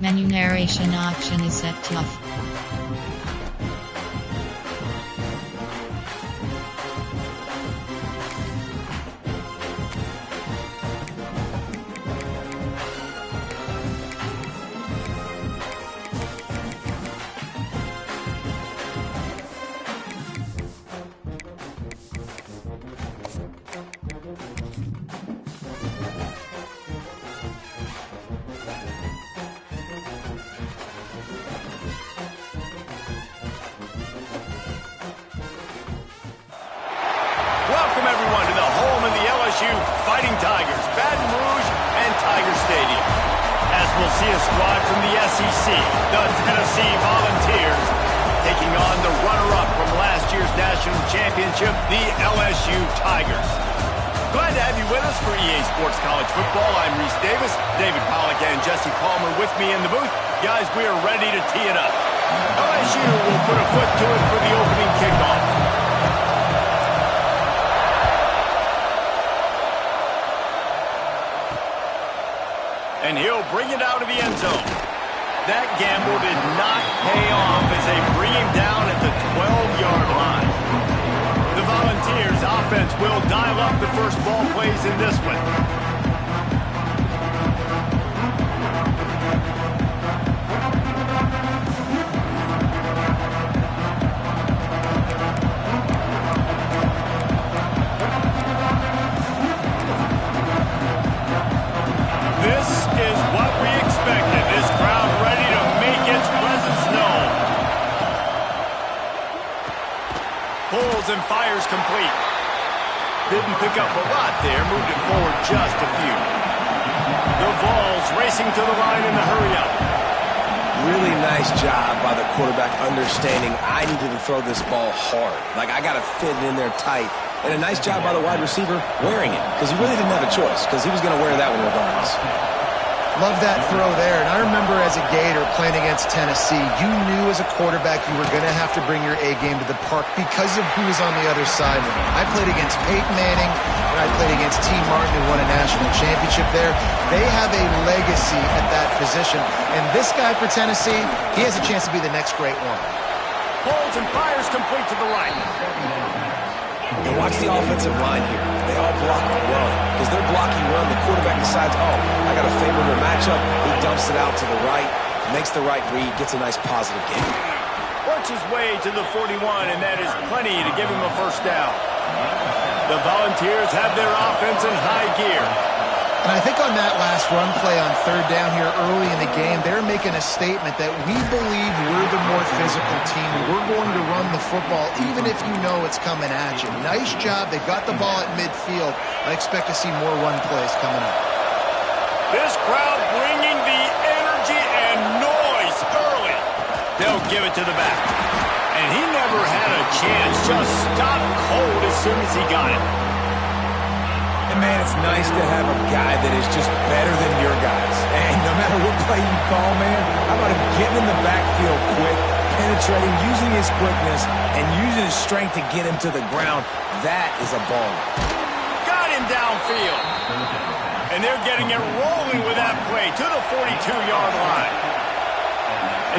Menu narration option is set to off. Welcome, everyone, to the home of the LSU Fighting Tigers, Baton Rouge and Tiger Stadium. As we'll see a squad from the SEC, the Tennessee Volunteers, taking on the runner-up from last year's national championship, the LSU Tigers. Glad to have you with us for EA Sports College Football. I'm Reese Davis, David Pollack and Jesse Palmer with me in the booth. Guys, we are ready to tee it up. LSU will put a foot to it for the opening kickoff. And he'll bring it out of the end zone. That gamble did not pay off as they bring him down at the 12-yard line. The Volunteers' offense will dial up the first ball plays in this one. And fires complete. Didn't pick up a lot there, moved it forward just a few. The Vols racing to the line in the hurry-up. Really nice job by the quarterback understanding I needed to throw this ball hard. Like, I got to fit it in there tight. And a nice job by the wide receiver wearing it, because he really didn't have a choice, because he was going to wear that one regardless. Love that throw there, and I remember as a Gator playing against Tennessee, you knew as a quarterback you were going to have to bring your A game to the park because of who was on the other side. I played against Peyton Manning, and I played against T. Martin, who won a national championship there. They have a legacy at that position, and this guy for Tennessee, he has a chance to be the next great one. Holds and fires complete to the right. And watch the offensive line here. They all block the run. Because they're blocking run, the quarterback decides, oh, I got a favorable matchup. He dumps it out to the right, makes the right read, gets a nice positive gain. Works his way to the 41, and that is plenty to give him a first down. The Volunteers have their offense in high gear. And I think on that last run play on third down here early in the game, they're making a statement that we believe we're the more physical team. We're going to run the football even if you know it's coming at you. Nice job. They got the ball at midfield. I expect to see more run plays coming up. This crowd bringing the energy and noise early. They'll give it to the back. And he never had a chance. Just stopped cold as soon as he got it. And, man, it's nice to have a guy that is just better than your guys. And no matter what play you call, man, how about him getting in the backfield quick, penetrating, using his quickness, and using his strength to get him to the ground. That is a ball. Got him downfield. And they're getting it rolling with that play to the 42-yard line.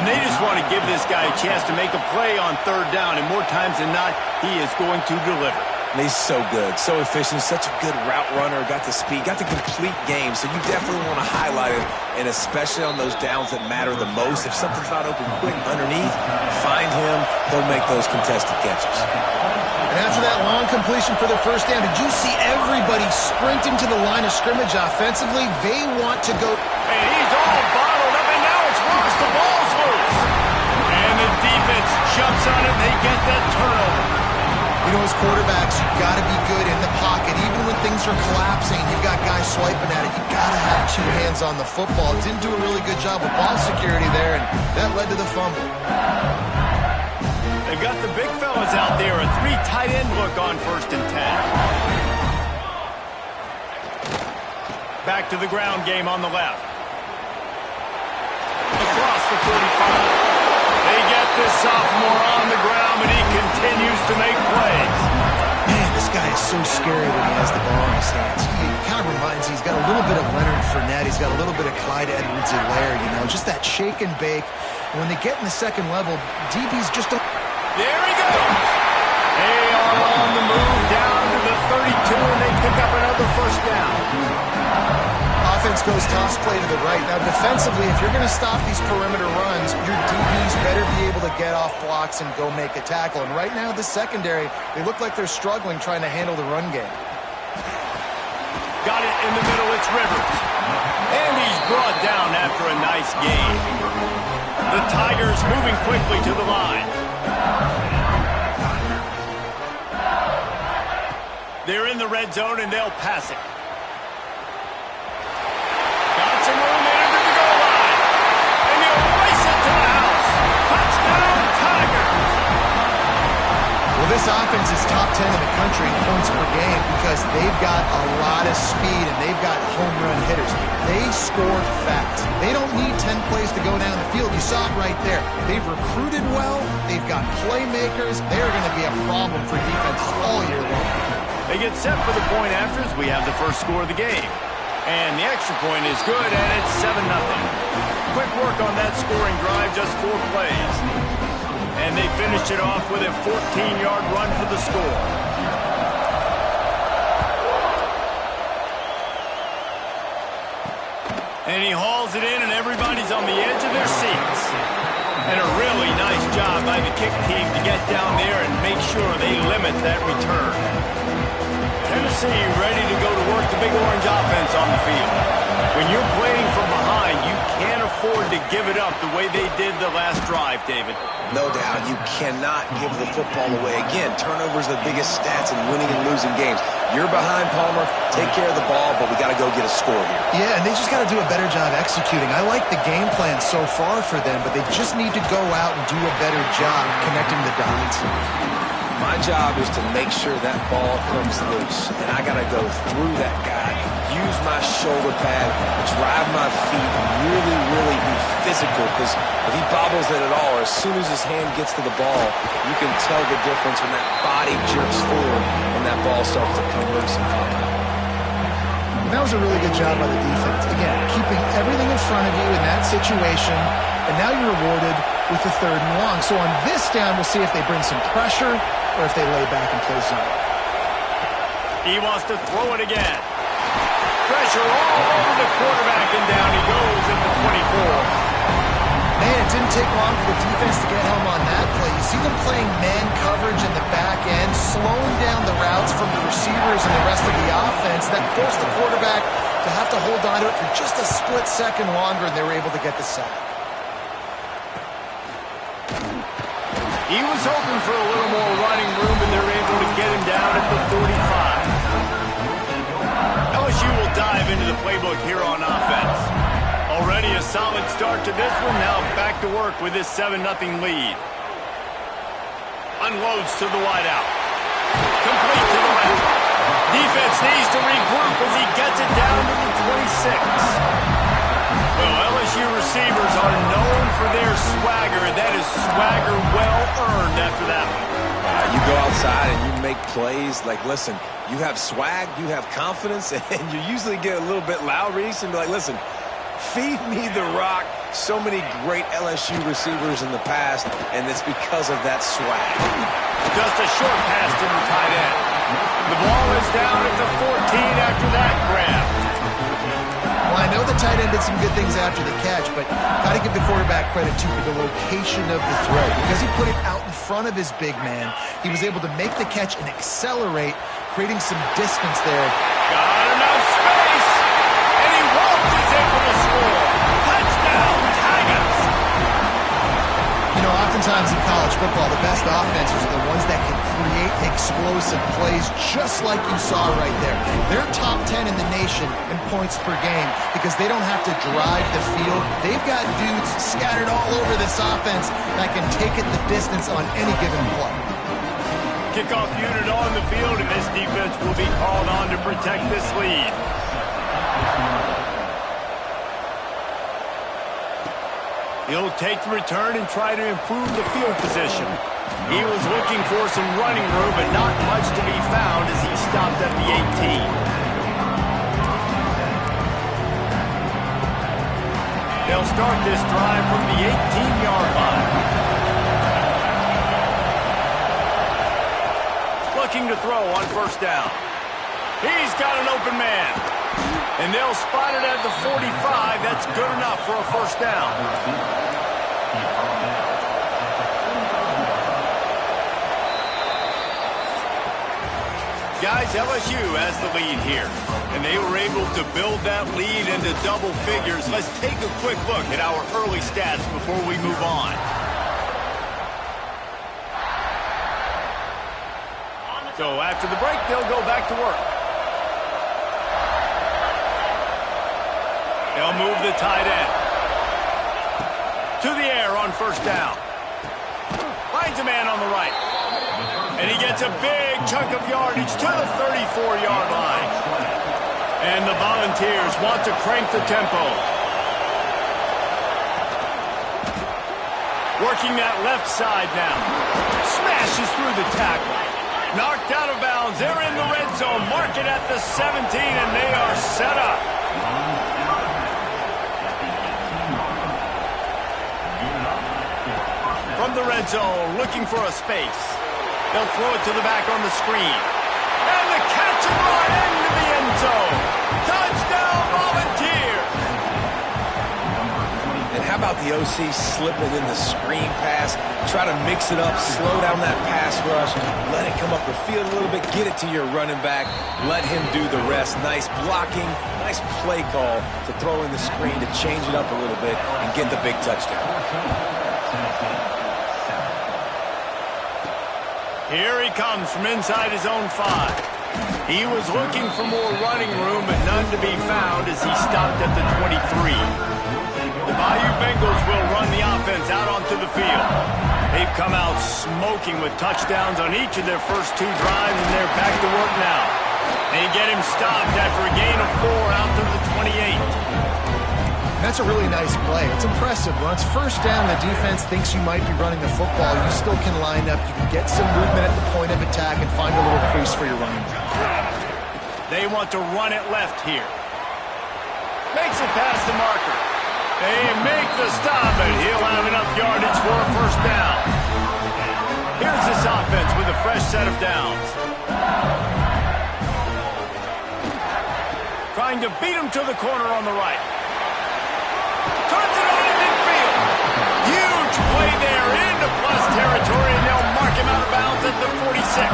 And they just want to give this guy a chance to make a play on third down. And more times than not, he is going to deliver. He's so good, so efficient, such a good route runner, got the speed, got the complete game, so you definitely want to highlight it, and especially on those downs that matter the most. If something's not open quick underneath, find him, he'll make those contested catches. And after that long completion for the first down, did you see everybody sprinting to the line of scrimmage offensively? They want to go. And he's all bottled up, and now it's Ross. The ball's loose. And the defense jumps on it, they get that turnover. You know, as quarterbacks, you've got to be good in the pocket. Even when things are collapsing, you've got guys swiping at it. You've got to have two hands on the football. Didn't do a really good job with ball security there, and that led to the fumble. They've got the big fellas out there. A three tight end look on 1st and 10. Back to the ground game on the left. Across the 45. They get this sophomore on the ground, but he continues to make plays. Man, this guy is so scary when he has the ball in his hands. He kind of reminds Jones. He's got a little bit of Leonard Fournette. He's got a little bit of Clyde Edwards-Helaire, you know, just that shake and bake. And when they get in the second level, DBs just don't... There he goes! They are on the move down to the 32, and they pick up another first down. Offense goes toss play to the right. Now, defensively, if you're going to stop these perimeter runs, your DBs better be able to get off blocks and go make a tackle. And right now, the secondary, they look like they're struggling trying to handle the run game. Got it in the middle, it's Rivers. And he's brought down after a nice gain. The Tigers moving quickly to the line. They're in the red zone, and they'll pass it. Got some room in under the goal line. And they'll race it to the house. Touchdown, Tigers! Well, this offense is top 10 in the country in points per game because they've got a lot of speed and they've got home run hitters. They scored fast. They don't need 10 plays to go down the field. You saw it right there. They've recruited well. They've got playmakers. They're going to be a problem for defenses all year long. They get set for the point afters. We have the first score of the game. And the extra point is good, and it's 7-0. Quick work on that scoring drive, just 4 plays. And they finished it off with a 14-yard run for the score. And he hauls it in, and everybody's on the edge of their seats. And a really nice job by the kick team to get down there and make sure they limit that return. Tennessee ready to go to work the Big Orange offense on the field. When you're playing from behind, you can't afford to give it up the way they did the last drive, David. No doubt, you cannot give the football away. Again, turnovers are the biggest stats in winning and losing games. You're behind, Palmer. Take care of the ball, but we got to go get a score here. Yeah, and they just got to do a better job executing. I like the game plan so far for them, but they just need to go out and do a better job connecting the dots. My job is to make sure that ball comes loose, and I got to go through that guy, use my shoulder pad, drive my feet, really, really be physical, because if he bobbles it at all, or as soon as his hand gets to the ball, you can tell the difference when that body jerks forward when that ball starts to come loose and pop out. That was a really good job by the defense. Again, keeping everything in front of you in that situation, and now you're rewarded with the 3rd and long. So on this down, we'll see if they bring some pressure or if they lay back and play zone. He wants to throw it again. Pressure all over the quarterback, and down he goes at the 24. Man, it didn't take long for the defense to get home on that play. You see them playing man coverage in the back end, slowing down the routes from the receivers and the rest of the offense. That forced the quarterback to have to hold on to it for just a split second longer, and they were able to get the sack. He was hoping for a little more running room, and they're able to get him down at the 45. LSU will dive into the playbook here on offense. Already a solid start to this one. Now back to work with this 7-0 lead. Unloads to the wideout. Complete to the left. Defense needs to regroup as he gets it down to the 26. Well, LSU receivers are known for their swagger. That is swagger well earned after that one. You go outside and you make plays. Like, listen, you have swag, you have confidence, and you usually get a little bit loud, Reese, and be like, listen, feed me the rock. So many great LSU receivers in the past, and it's because of that swag. Just a short pass to the tight end. The ball is down at the 14 after that grab. Well, I know the tight end did some good things after the catch, but got to give the quarterback credit, too, for the location of the throw. Because he put it out in front of his big man, he was able to make the catch and accelerate, creating some distance there. Got enough space, and he is able to score. Touchdown, Tigers! You know, oftentimes in college football, the best offenses are the ones that can create explosive plays just like you saw right there. They're top 10 in the nation in points per game because they don't have to drive the field. They've got dudes scattered all over this offense that can take it the distance on any given play. Kickoff unit on the field, and this defense will be called on to protect this lead. He'll take the return and try to improve the field position. He was looking for some running room, but not much to be found as he stopped at the 18. They'll start this drive from the 18-yard line. Looking to throw on first down. He's got an open man. And they'll spot it at the 45. That's good enough for a first down. Guys, LSU has the lead here, and they were able to build that lead into double figures. Let's take a quick look at our early stats before we move on. So after the break, they'll go back to work. They'll move the tight end to the air on first down. Finds a man on the right. And he gets a big chunk of yardage to the 34-yard line. And the Volunteers want to crank the tempo. Working that left side now. Smashes through the tackle. Knocked out of bounds. They're in the red zone. Mark it at the 17, and they are set up. From the red zone, looking for a space. They'll throw it to the back on the screen. And the catch and run into the end zone. Touchdown, Volunteers! And how about the OC slipping in the screen pass? Try to mix it up, slow down that pass rush, let it come up the field a little bit, get it to your running back, let him do the rest. Nice blocking, nice play call to throw in the screen to change it up a little bit and get the big touchdown. Here he comes from inside his own 5. He was looking for more running room, but none to be found as he stopped at the 23. The Bayou Bengals will run the offense out onto the field. They've come out smoking with touchdowns on each of their first 2 drives, and they're back to work now. They get him stopped after a gain of 4 out to the 28. That's a really nice play. It's impressive. When it's first down, the defense thinks you might be running the football. You still can line up. You can get some movement at the point of attack and find a little crease for your running back. They want to run it left here. Makes it past the marker. They make the stop, but he'll have enough yardage for a first down. Here's this offense with a fresh set of downs. Trying to beat him to the corner on the right. Turns it on in midfield. Huge play there into plus territory, and they'll mark him out of bounds at the 46.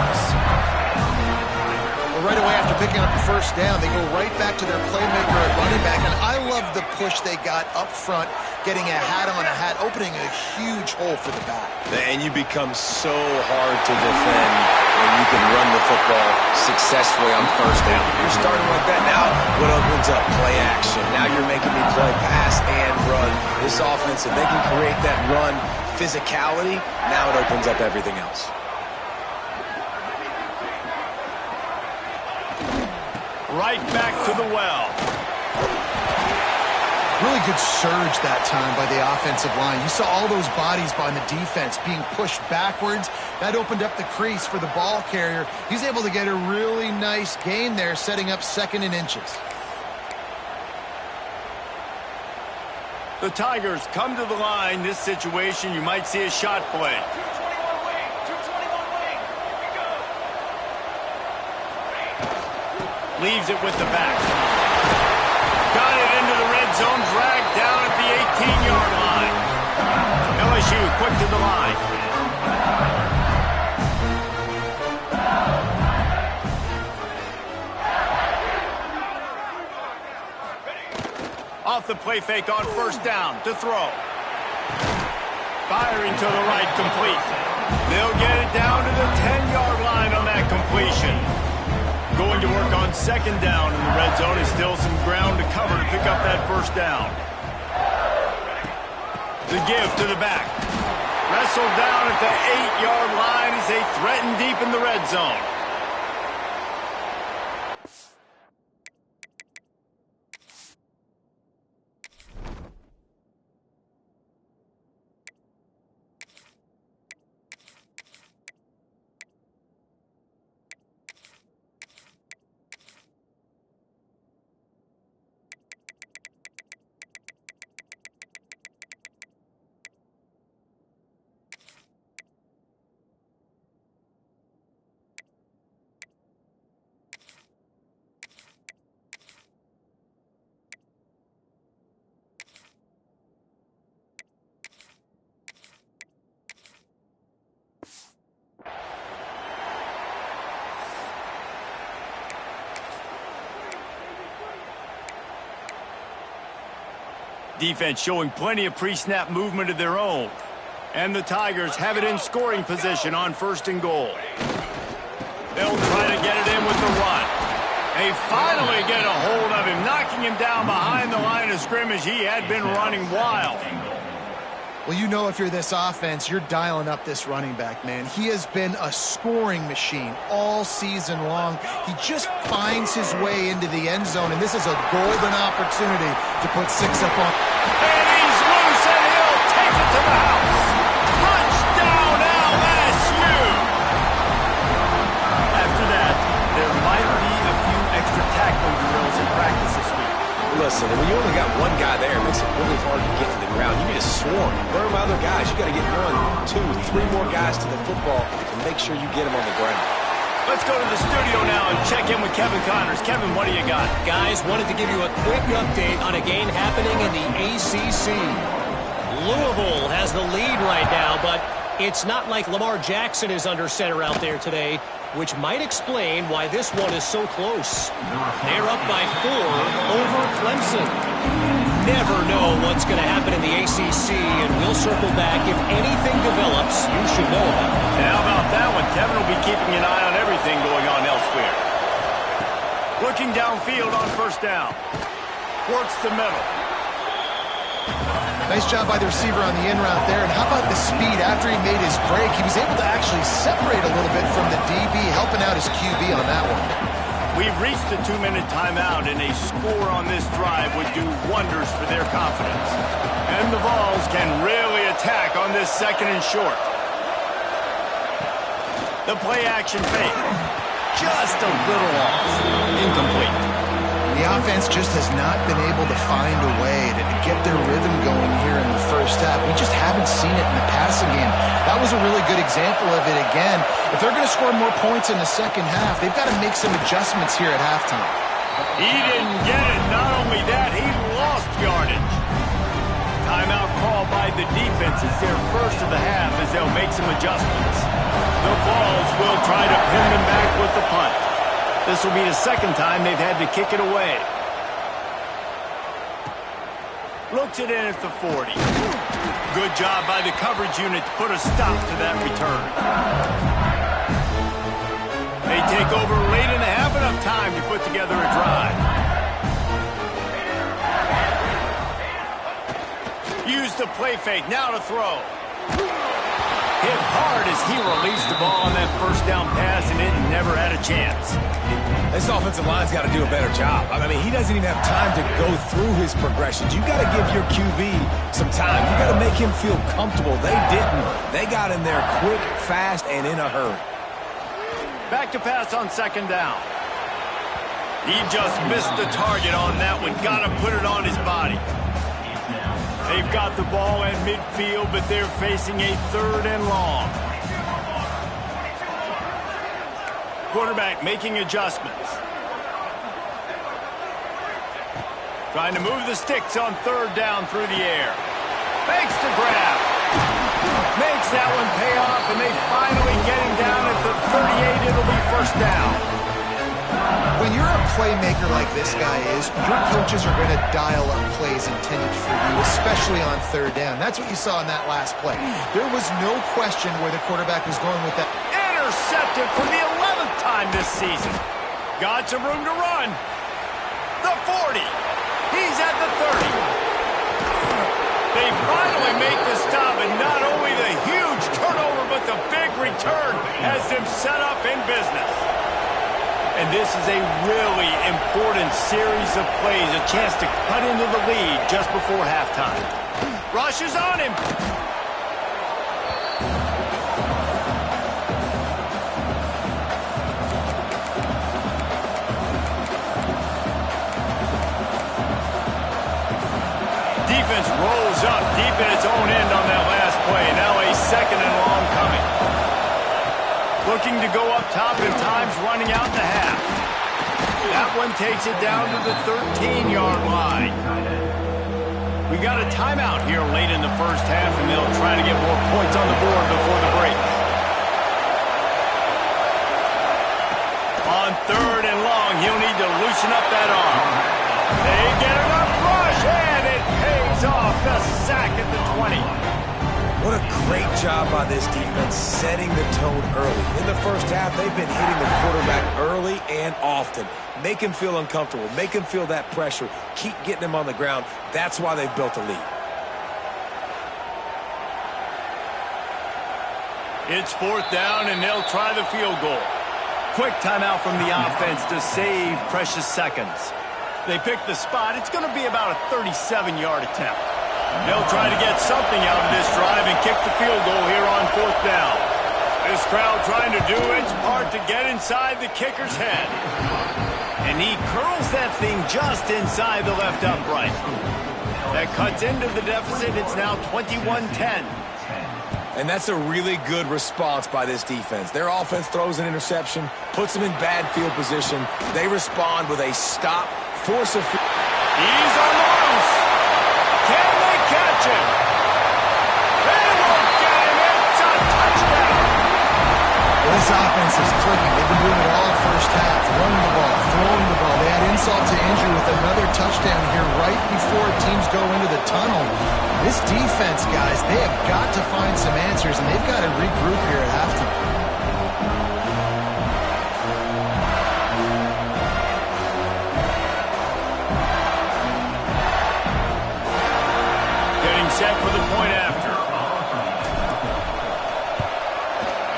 Well, right away after picking up the first down, they go right back to their playmaker at running back, and I love the push they got up front, getting a hat on a hat, opening a huge hole for the back. And you become so hard to defend when you can run the football successfully on first down. You're starting like that now. What opens up? Play action. Now you're making me play pass and run. This offense, if they can create that run physicality, now it opens up everything else. Right back to the well. Really good surge that time by the offensive line. You saw all those bodies by the defense being pushed backwards. That opened up the crease for the ball carrier. He's able to get a really nice gain there, setting up 2nd and inches. The Tigers come to the line. This situation, you might see a shot play. 221 wing, 221 wing. Here we go. Leaves it with the back. Got it into the red zone, dragged down at the 18-yard line. LSU quick to the line. Off the play fake on first down to throw. Firing to the right, complete. They'll get it down to the 10-yard line on that completion. Going to work on 2nd down in the red zone. Is still some ground to cover to pick up that first down. The give to the back. Wrestled down at the 8-yard line as they threaten deep in the red zone. Defense showing plenty of pre-snap movement of their own. And the Tigers have it in scoring position on 1st and goal. They'll try to get it in with the run. They finally get a hold of him, knocking him down behind the line of scrimmage. He had been running wild. Well, you know if you're this offense, you're dialing up this running back, man. He has been a scoring machine all season long. He just finds his way into the end zone, and this is a golden opportunity to put 6 up on. And he's loose, and he'll take it to the house. Touchdown, LSU! After that, there might be a few extra tackling drills in practice this week. Listen, when you only got one guy there, it makes it really hard to get to the ground. You need a swarm. Where are my other guys? You got to get 1, 2, 3 more guys to the football and make sure you get them on the ground. Let's go to the studio now and check in with Kevin Connors. Kevin, what do you got? Guys, wanted to give you a quick update on a game happening in the ACC. Louisville has the lead right now, but it's not like Lamar Jackson is under center out there today, which might explain why this one is so close. They're up by 4 over Clemson. Never know what's going to happen in the ACC, and we'll circle back if anything develops you should know about. And how about that one? Kevin will be keeping an eye on everything going on elsewhere. Looking downfield on 1st down. Works the middle. Nice job by the receiver on the in route there. And how about the speed after he made his break? He was able to actually separate a little bit from the DB, helping out his QB on that one. We've reached the 2-minute timeout, and a score on this drive would do wonders for their confidence. And the Vols can really attack on this 2nd and short. The play action fake. Just a little off. Incomplete. The offense just has not been able to find a way to get their rhythm going here in the 1st half. We just haven't seen it in the passing game. That was a really good example of it again. If they're going to score more points in the 2nd half, they've got to make some adjustments here at halftime. He didn't get it. Not only that, he lost yardage. Timeout called by the defense. It's their first of the half as they'll make some adjustments. The Vols will try to pin them back with the punt. This will be the 2nd time they've had to kick it away. Looks it in at the 40. Good job by the coverage unit to put a stop to that return. They take over late in the half, enough time to put together a drive. Use the play fake, now to throw. Hit hard as he released the ball on that 1st down pass, and it never had a chance. This offensive line's got to do a better job. I mean, he doesn't even have time to go through his progressions. You got to give your QB some time. You got to make him feel comfortable. They didn't. They got in there quick, fast, and in a hurry. Back to pass on 2nd down. He just missed the target on that one. Got to put it on his body. They've got the ball at midfield, but they're facing a 3rd and long. Quarterback making adjustments. Trying to move the sticks on 3rd down through the air. Makes the grab. Makes that one pay off, and they finally get him down at the 38. It'll be 1st down. When you're a playmaker like this guy is, your coaches are going to dial up plays intended for you, especially on 3rd down. That's what you saw in that last play. There was no question where the quarterback was going with that. Intercepted for the 11th time this season. Got some room to run. The 40. He's at the 30. They finally make the stop, and not only the huge turnover, but the big return has them set up in business. And this is a really important series of plays, a chance to cut into the lead just before halftime. Rush is on him. Defense rolls up deep in its own end on that last play. Now a 2nd and long coming. Looking to go up top, and time's running out the half. That one takes it down to the 13-yard line. We got a timeout here late in the 1st half, and they'll try to get more points on the board before the break. On 3rd and long, he'll need to loosen up that arm. They get enough rush, and it pays off. the sack at the 20. What a great job by this defense setting the tone early. In the first half, they've been hitting the quarterback early and often. Make him feel uncomfortable. Make him feel that pressure. Keep getting him on the ground. That's why they've built a lead. It's 4th down, and they'll try the field goal. Quick timeout from the offense to save precious seconds. They pick the spot. It's going to be about a 37-yard attempt. They'll try to get something out of this drive and kick the field goal here on 4th down. This crowd trying to do its part to get inside the kicker's head. And he curls that thing just inside the left upright. That cuts into the deficit. It's now 21-10. And that's a really good response by this defense. Their offense throws an interception, puts them in bad field position. They respond with a stop, force a... He's on the loose. Can they catch him? They won't get him. It's a touchdown. Well, this offense is clicking. They've been doing it all first half. Running the ball, throwing the ball. They had insult to injury with another touchdown here right before teams go into the tunnel. This defense, guys, they have got to find some answers, and they've got to regroup here at halftime. Getting set for the point after.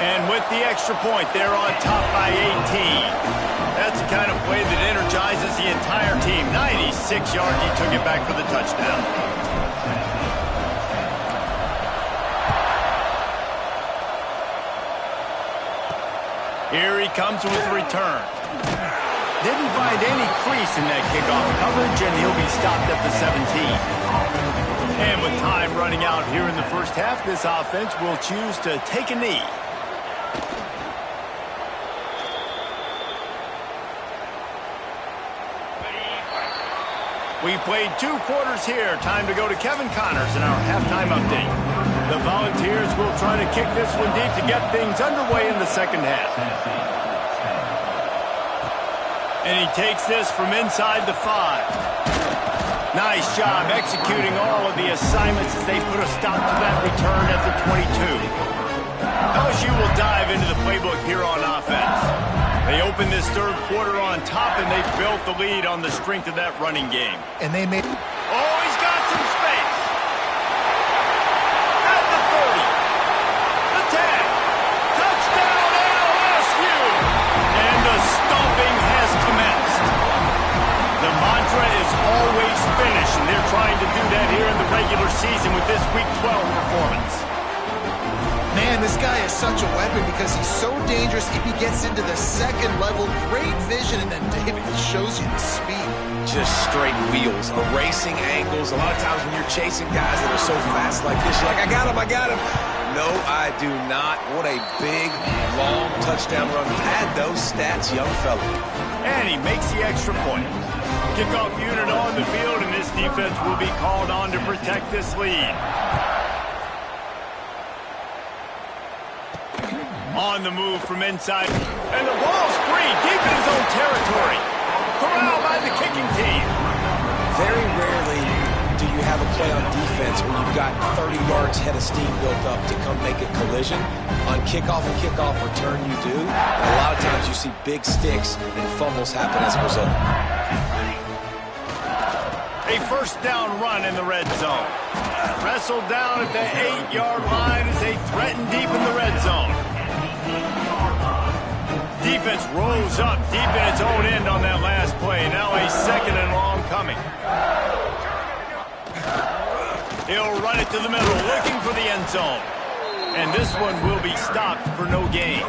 And with the extra point, they're on top by 18. That's the kind of play that energizes the entire team. 96 yards, he took it back for the touchdown. Here he comes with the return. Didn't find any crease in that kickoff coverage, and he'll be stopped at the 17. And with time running out here in the first half, this offense will choose to take a knee. We've played 2 quarters here. Time to go to Kevin Connors in our halftime update. The Volunteers will try to kick this one deep to get things underway in the second half. And he takes this from inside the 5. Nice job executing all of the assignments as they put a stop to that return at the 22. LSU will dive into the playbook here on offense. They open this third quarter on top, and they've built the lead on the strength of that running game. And they made... Oh, he's got some space. At the 30. The 10. Touchdown LSU. And the stomping has commenced. The mantra is always finish, and they're trying to do that here in the regular season with this Week 12 performance. Man, this guy is such a weapon because he's so dangerous if he gets into the second level. Great vision, and then David shows you the speed. Just straight wheels, erasing angles. A lot of times when you're chasing guys that are so fast like this, you're like, I got him, I got him. No, I do not. What a big, long touchdown run. Pad those stats, young fella. And he makes the extra point. Kickoff unit on the field, and this defense will be called on to protect this lead. On the move from inside. And the ball's free, deep in his own territory. Corralled by the kicking team. Very rarely do you have a play on defense where you've got 30 yards head of steam built up to come make a collision. On kickoff and kickoff return, you do. And a lot of times you see big sticks and fumbles happen as a result. A first down run in the red zone. Wrestled down at the 8-yard line as they threaten deep in the red zone. Defense rose up deep in its own end on that last play. Now a second and long coming. He'll run it to the middle, looking for the end zone. And this one will be stopped for no gain.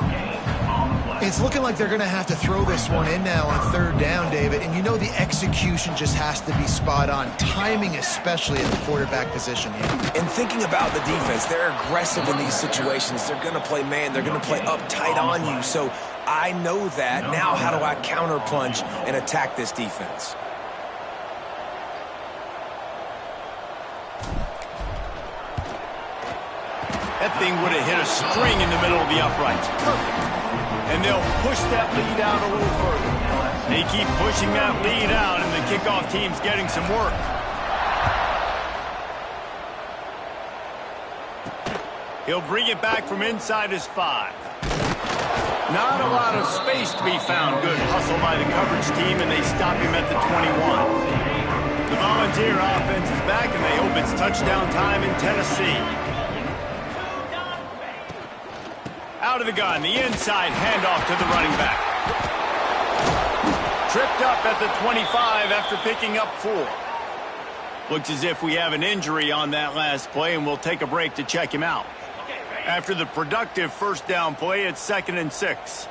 It's looking like they're going to have to throw this one in now on third down, David. And you know the execution just has to be spot on. Timing especially at the quarterback position here. And thinking about the defense, they're aggressive in these situations. They're going to play man. They're going to play uptight on you. So I know that. Now how do I counterpunch and attack this defense? That thing would have hit a string in the middle of the uprights. Perfect. And they'll push that lead out a little further. They keep pushing that lead out, and the kickoff team's getting some work. He'll bring it back from inside his 5. Not a lot of space to be found. Good hustle by the coverage team, and they stop him at the 21. The Volunteer offense is back, and they hope it's touchdown time in Tennessee. Out of the gun, the inside handoff to the running back. Tripped up at the 25 after picking up 4. Looks as if we have an injury on that last play, and we'll take a break to check him out. After the productive first down play, it's 2nd and 6.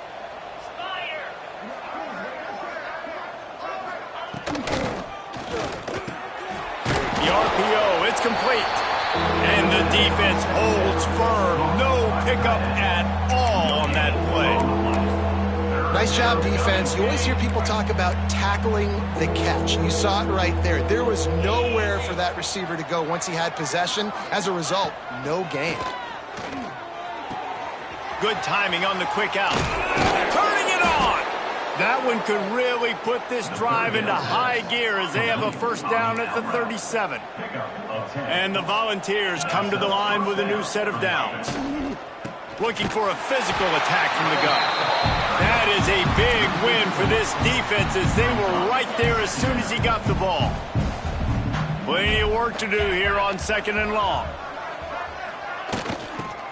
The RPO, it's complete. And the defense holds firm. No pickup at all on that play. Nice job, defense. You always hear people talk about tackling the catch. You saw it right there. There was nowhere for that receiver to go once he had possession. As a result, no gain. Good timing on the quick out. Turning it on! That one could really put this drive into high gear as they have a first down at the 37. And the Volunteers come to the line with a new set of downs. Looking for a physical attack from the gun. That is a big win for this defense as they were right there as soon as he got the ball. Plenty of work to do here on 2nd and long.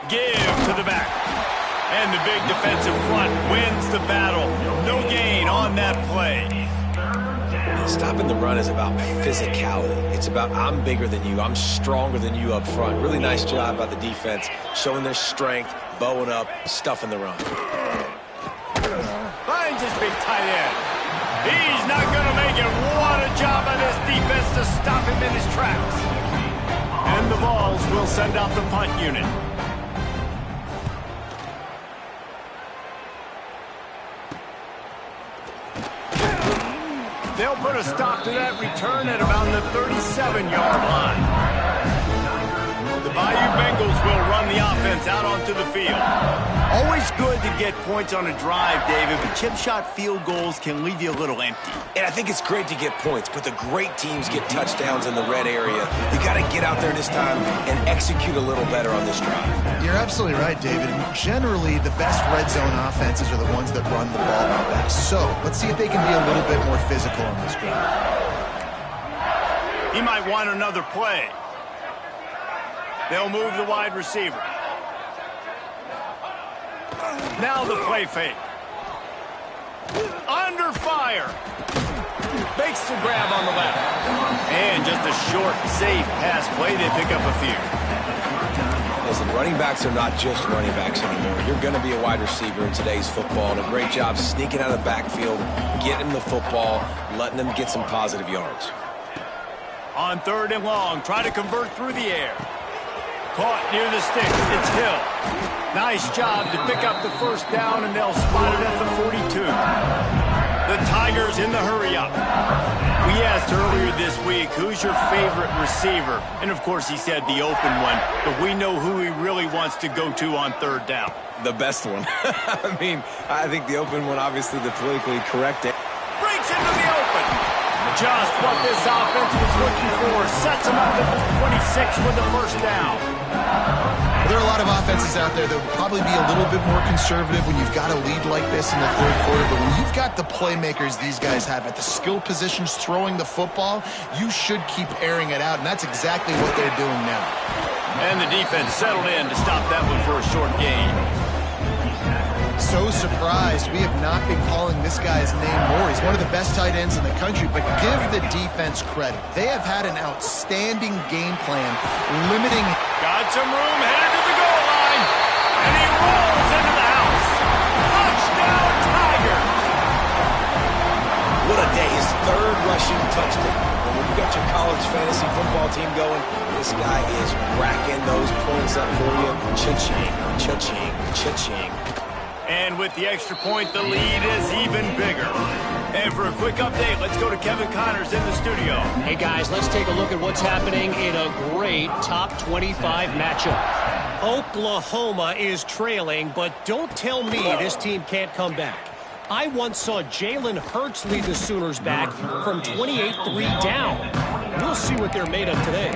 Give to the back. And the big defensive front wins the battle. No gain on that play. Stopping the run is about physicality. It's about I'm bigger than you. I'm stronger than you up front. Really nice job by the defense, showing their strength, bowing up, stuffing the run. Finds his big tight end. He's not going to make it. What a job by this defense to stop him in his tracks. And the Vols will send out the punt unit. They'll put a stop to that return at about the 37-yard line. The Bayou Bengals will run the offense out onto the field. Always good to get points on a drive, David, but chip shot field goals can leave you a little empty. And I think it's great to get points, but the great teams get touchdowns in the red area. You got to get out there this time and execute a little better on this drive. You're absolutely right, David. Generally, the best red zone offenses are the ones that run the ball the best. So let's see if they can be a little bit more physical on this drive. He might want another play. They'll move the wide receiver. Now the play fake. Under fire. Makes the grab on the left. And just a short, safe pass play. They pick up a few. Listen, running backs are not just running backs anymore. You're going to be a wide receiver in today's football, and a great job sneaking out of the backfield, getting them the football, letting them get some positive yards. On 3rd and long, try to convert through the air. Caught near the stick. It's Hill. Nice job to pick up the first down, and they'll spot it at the 42. The Tigers in the hurry-up. We asked earlier this week, who's your favorite receiver? And, of course, he said the open one, but we know who he really wants to go to on 3rd down. The best one. I mean, I think the open one, obviously the politically correct. Breaks into the open. Just what this offense was looking for. Sets him up at the 26 for the first down. There are a lot of offenses out there that would probably be a little bit more conservative when you've got a lead like this in the 3rd quarter, but when you've got the playmakers these guys have at the skill positions throwing the football, you should keep airing it out, and that's exactly what they're doing now. And the defense settled in to stop that one for a short gain. So surprised we have not been calling this guy's name more. He's one of the best tight ends in the country, but give the defense credit. They have had an outstanding game plan, limiting... Got some room, headed to the goal line, and he rolls into the house. Touchdown, Tiger! What a day, his 3rd rushing touchdown. And when you got your college fantasy football team going, this guy is racking those points up for you. Cha-ching, cha-ching, cha-ching. And with the extra point, the lead is even bigger. And for a quick update, let's go to Kevin Connors in the studio. Hey, guys, let's take a look at what's happening in a great top 25 matchup. Oklahoma is trailing, but don't tell me this team can't come back. I once saw Jalen Hurts lead the Sooners back from 28-3 down. we'll see what they're made of today.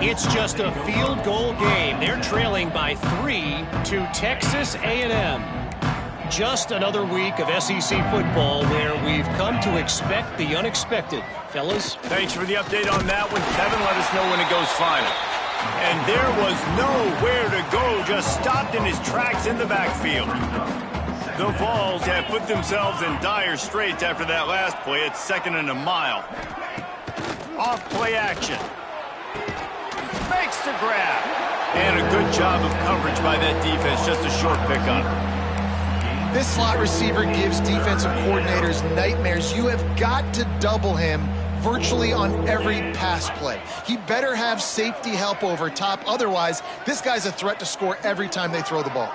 It's just a field goal game. They're trailing by 3 to Texas A&M. Just another week of SEC football where we've come to expect the unexpected. Fellas? Thanks for the update on that one, Kevin. Let us know when it goes final. And there was nowhere to go, just stopped in his tracks in the backfield. The Vols have put themselves in dire straits after that last play. It's 2nd and a mile. Off play action. Makes the grab. And a good job of coverage by that defense. Just a short pickup. This slot receiver gives defensive coordinators nightmares. You have got to double him virtually on every pass play. He better have safety help over top. Otherwise, this guy's a threat to score every time they throw the ball.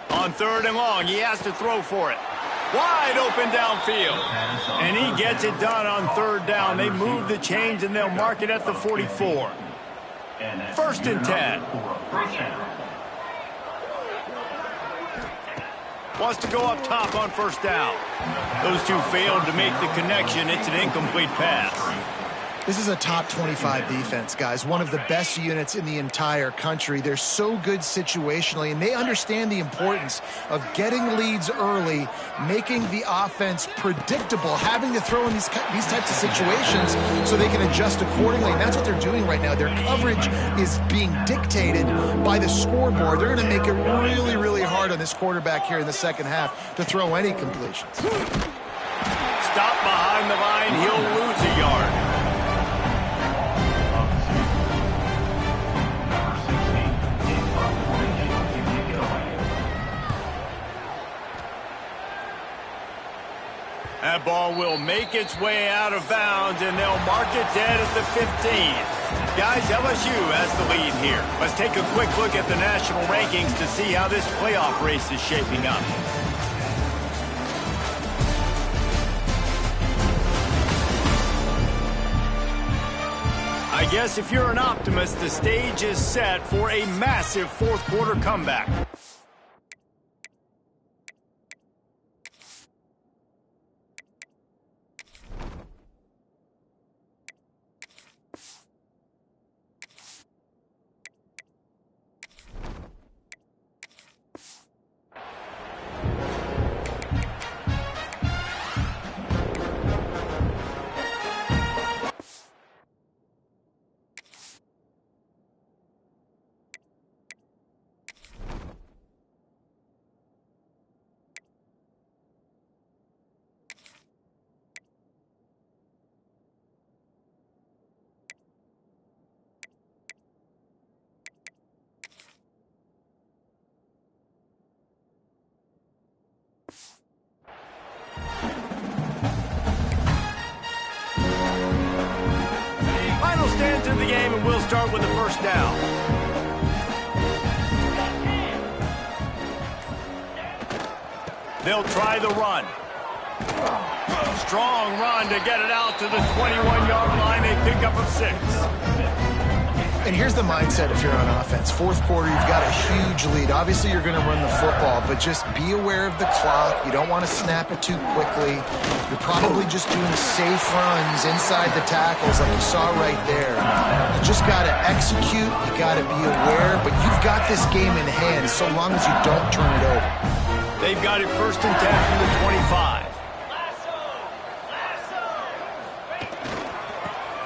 On 3rd and long, he has to throw for it. Wide open downfield. And he gets it done on 3rd down. They move the chains and they'll mark it at the 44. 1st and 10. Wants to go up top on 1st down. Those two failed to make the connection. It's an incomplete pass. This is a top 25 defense, guys. One of the best units in the entire country. They're so good situationally, and they understand the importance of getting leads early, making the offense predictable, having to throw in these types of situations so they can adjust accordingly. And that's what they're doing right now. Their coverage is being dictated by the scoreboard. They're going to make it really, really hard on this quarterback here in the second half to throw any completions. Stop behind the line. He'll lose a yard. That ball will make its way out of bounds, and they'll mark it dead at the 15. Guys, LSU has the lead here. Let's take a quick look at the national rankings to see how this playoff race is shaping up. I guess if you're an optimist, the stage is set for a massive 4th quarter comeback. Stands in the game, and we'll start with the 1st down. They'll try the run. Strong run to get it out to the 21-yard line. They pick up a 6. And here's the mindset if you're on offense. 4th quarter, you've got a huge lead. Obviously, you're going to run the football, but just be aware of the clock. You don't want to snap it too quickly. You're probably just doing safe runs inside the tackles like you saw right there. You just got to execute. You got to be aware, but you've got this game in hand so long as you don't turn it over. They've got it 1st and 10 from the 25.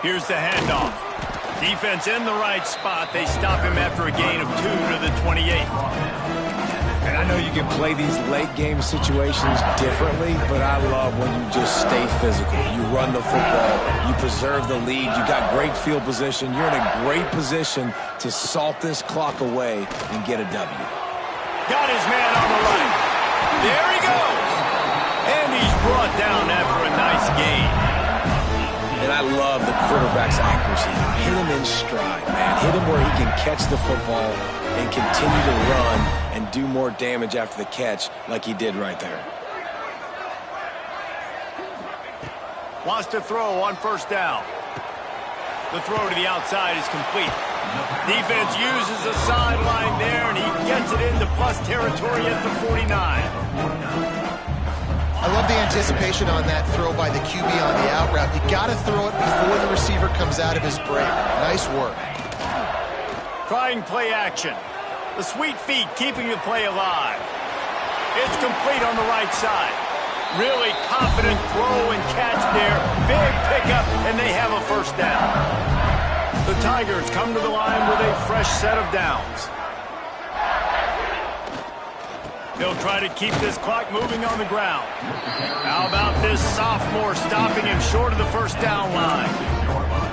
Here's the handoff. Defense in the right spot. They stop him after a gain of 2 to the 28. And I know you can play these late game situations differently, but I love when you just stay physical. You run the football. You preserve the lead. You got great field position. You're in a great position to salt this clock away and get a W. Got his man on the right. There he goes. And he's brought down after a nice gain. And I love the quarterback's accuracy. Hit him in stride, man. Hit him where he can catch the football and continue to run and do more damage after the catch like he did right there. Wants to throw on 1st down. The throw to the outside is complete. Defense uses the sideline there, and he gets it into plus territory at the 49. I love the anticipation on that throw by the QB on the out route. You got to throw it before the receiver comes out of his break. Nice work. Trying play action. The sweet feet keeping the play alive. It's complete on the right side. Really confident throw and catch there. Big pickup, and they have a first down. The Tigers come to the line with a fresh set of downs. They'll try to keep this clock moving on the ground. How about this sophomore stopping him short of the first down line?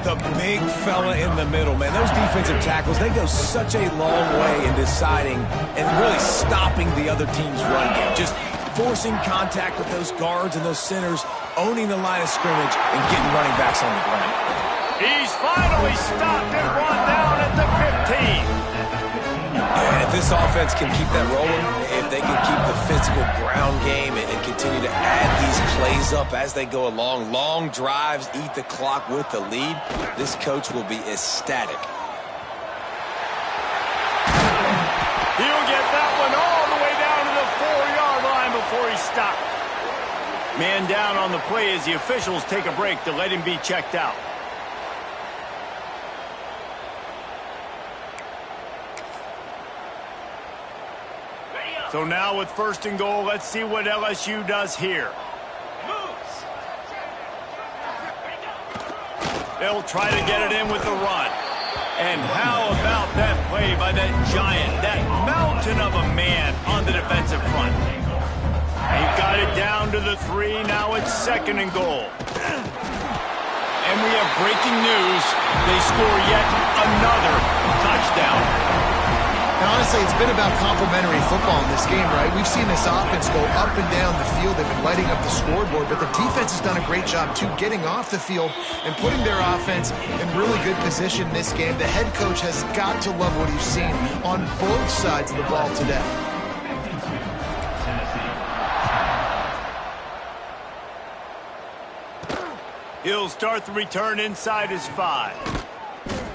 The big fella in the middle, man. Those defensive tackles, they go such a long way in deciding and really stopping the other team's run game. Just forcing contact with those guards and those centers, owning the line of scrimmage, and getting running backs on the ground. He's finally stopped and brought down at the 15. And if this offense can keep that rolling, if they can keep the physical ground game and continue to add these plays up as they go along, long drives, eat the clock with the lead, this coach will be ecstatic. He'll get that one all the way down to the 4-yard line before he stopped. Man down on the play as the officials take a break to let him be checked out. So now with first and goal, let's see what LSU does here. They'll try to get it in with the run. And how about that play by that giant, that mountain of a man on the defensive front? He got it down to the 3. Now it's second and goal. And we have breaking news. They score yet another touchdown. And honestly, it's been about complementary football in this game, right? We've seen this offense go up and down the field. They've been lighting up the scoreboard, but the defense has done a great job, too, getting off the field and putting their offense in really good position in this game. The head coach has got to love what he's seen on both sides of the ball today. He'll start the return inside his 5.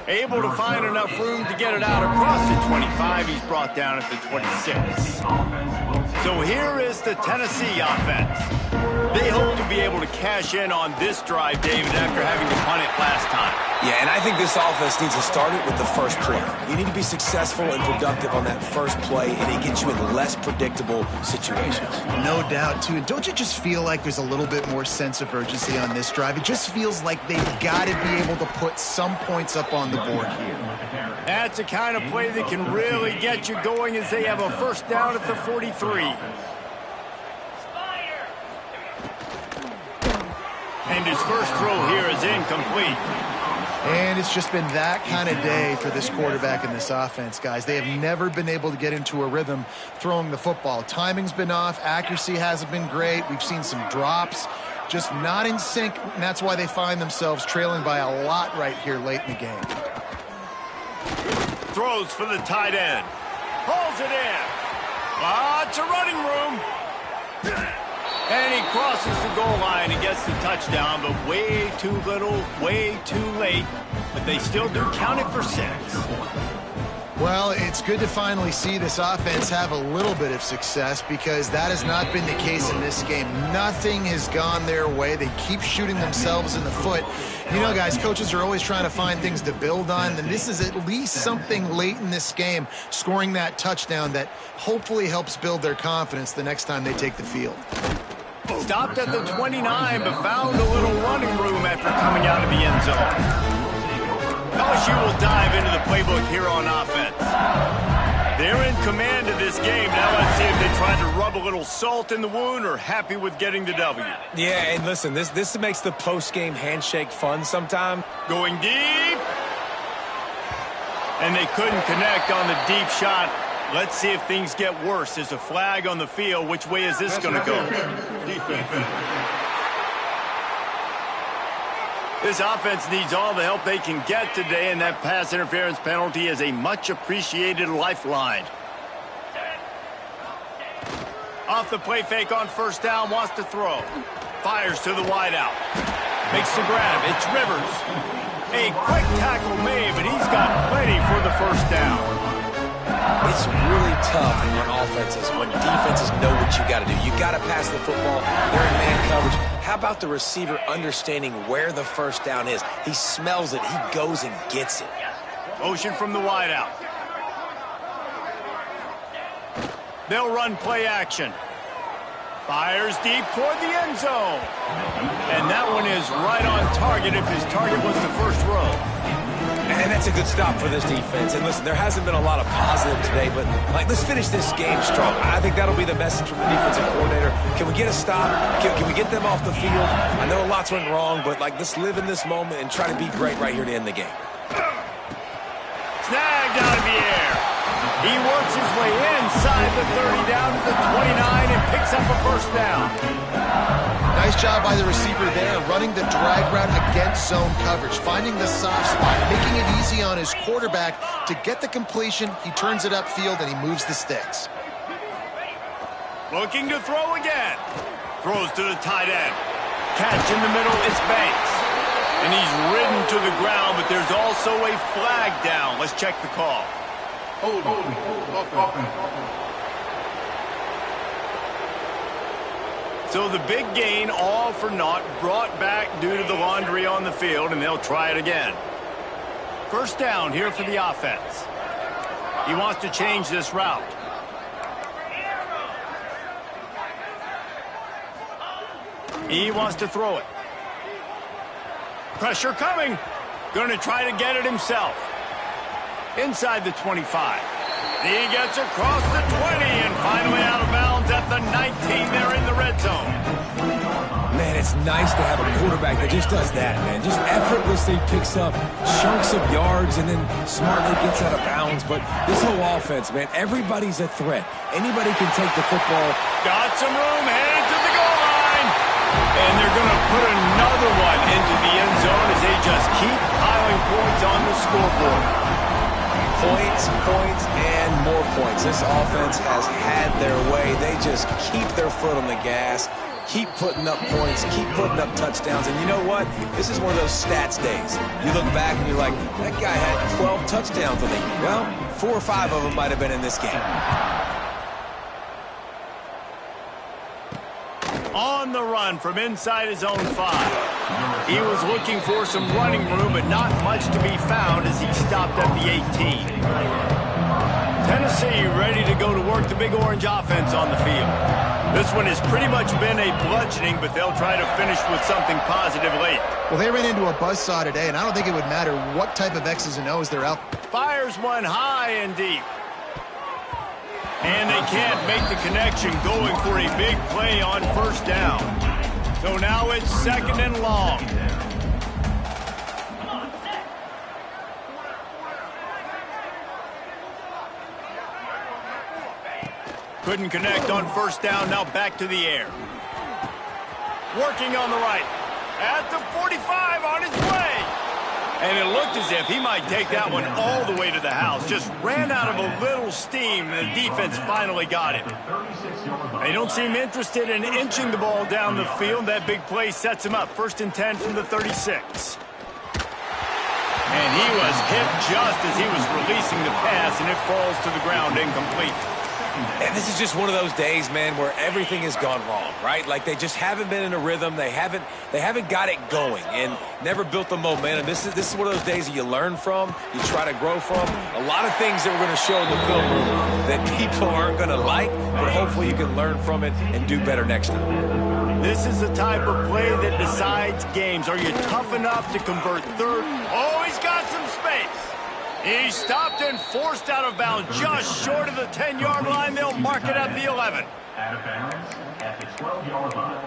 Able to find enough room to get it out across the 25. He's brought down at the 26. So here is the Tennessee offense. They hope to be able to cash in on this drive, David, after having to punt it last time. Yeah, and I think this offense needs to start it with the first play. You need to be successful and productive on that first play, and it gets you in less predictable situations. No doubt, too. And don't you just feel like there's a little bit more sense of urgency on this drive? It just feels like they've got to be able to put some points up on the board here. That's the kind of play that can really get you going as they have a first down at the 43. And his first throw here is incomplete. And it's just been that kind of day for this quarterback and this offense, guys. They have never been able to get into a rhythm throwing the football. Timing's been off. Accuracy hasn't been great. We've seen some drops, just not in sync, and that's why they find themselves trailing by a lot right here late in the game. Throws for the tight end. Pulls it in. Lots of running room. And he crosses the goal line and gets the touchdown, but way too little, way too late. But they still do count it for 6. Well, it's good to finally see this offense have a little bit of success because that has not been the case in this game. Nothing has gone their way. They keep shooting themselves in the foot. You know, guys, coaches are always trying to find things to build on, and this is at least something late in this game, scoring that touchdown that hopefully helps build their confidence the next time they take the field. Stopped at the 29, but found a little running room after coming out of the end zone. LSU will dive into the playbook here on offense. They're in command of this game. Now let's see if they try to rub a little salt in the wound or happy with getting the W. Yeah, and listen, this makes the post-game handshake fun sometime. Going deep. And they couldn't connect on the deep shot. Let's see if things get worse. There's a flag on the field. Which way is this going to go? This offense needs all the help they can get today, and that pass interference penalty is a much-appreciated lifeline. Off the play fake on first down, wants to throw. Fires to the wideout. Makes the grab. It's Rivers. A quick tackle made, but he's got plenty for the first down. It's really tough on offenses when defenses know what you got to do. You got to pass the football. They're in man coverage. How about the receiver understanding where the first down is? He smells it. He goes and gets it. Motion from the wideout. They'll run play action. Fires deep toward the end zone. And that one is right on target if his target was the first row. And that's a good stop for this defense. And listen, there hasn't been a lot of positive today, but let's finish this game strong. I think that'll be the message from the defensive coordinator. Can we get a stop? Can we get them off the field? I know lots went wrong, but let's live in this moment and try to be great right here to end the game. Snagged out of the air. He works his way inside the 30 down to the 29 and picks up a first down. Nice job by the receiver there, running the drag route against zone coverage, finding the soft spot, making it easy on his quarterback to get the completion. He turns it upfield and he moves the sticks. Looking to throw again. Throws to the tight end. Catch in the middle, it's Banks. And he's ridden to the ground, but there's also a flag down. Let's check the call. So the big gain, all for naught, brought back due to the laundry on the field, and they'll try it again. First down here for the offense. He wants to change this route. He wants to throw it. Pressure coming. Going to try to get it himself. Inside the 25. He gets across the 20 and finally out of bounds at the 19 there in the red zone. Man, it's nice to have a quarterback that just does that, man. Just effortlessly picks up chunks of yards and then smartly gets out of bounds. But this whole offense, man, everybody's a threat. Anybody can take the football. Got some room, headed to the goal line. And they're going to put another one into the end zone as they just keep piling points on the scoreboard. Points, and more points. This offense has had their way. They just keep their foot on the gas, keep putting up points, keep putting up touchdowns. And you know what? This is one of those stats days. You look back and you're like, that guy had 12 touchdowns on the game. Well, 4 or 5 of them might have been in this game. On the run from inside his own 5. He was looking for some running room, but not much to be found as he stopped at the 18. Tennessee ready to go to work the Big Orange offense on the field. This one has pretty much been a bludgeoning, but they'll try to finish with something positive late. Well, they ran into a buzzsaw today, and I don't think it would matter what type of X's and O's they're out. Fires one high and deep. And they can't make the connection, going for a big play on first down. So now it's second and long. Couldn't connect on first down, now back to the air. Working on the right. At the 45 on his way. And it looked as if he might take that one all the way to the house. Just ran out of a little steam, and the defense finally got him. They don't seem interested in inching the ball down the field. That big play sets him up. 1st and 10 from the 36. And he was hit just as he was releasing the pass, and it falls to the ground incomplete. And this is just one of those days, man, where everything has gone wrong, right? Like they just haven't been in a rhythm. They haven't got it going and never built the momentum. This is one of those days that you learn from, you try to grow from. A lot of things that we're going to show in the film room that people aren't going to like, but hopefully you can learn from it and do better next time. This is the type of play that decides games. Are you tough enough to convert third? Oh, he's got some space. He stopped and forced out of bounds just short of the 10-yard line. They'll mark it at the 11. Out of bounds at the 12-yard line.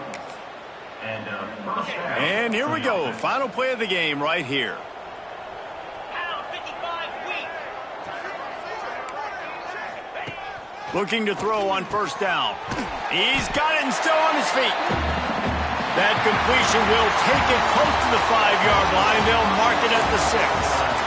And here we go. Final play of the game right here. Looking to throw on first down. He's got it and still on his feet. That completion will take it close to the 5-yard line. They'll mark it at the 6.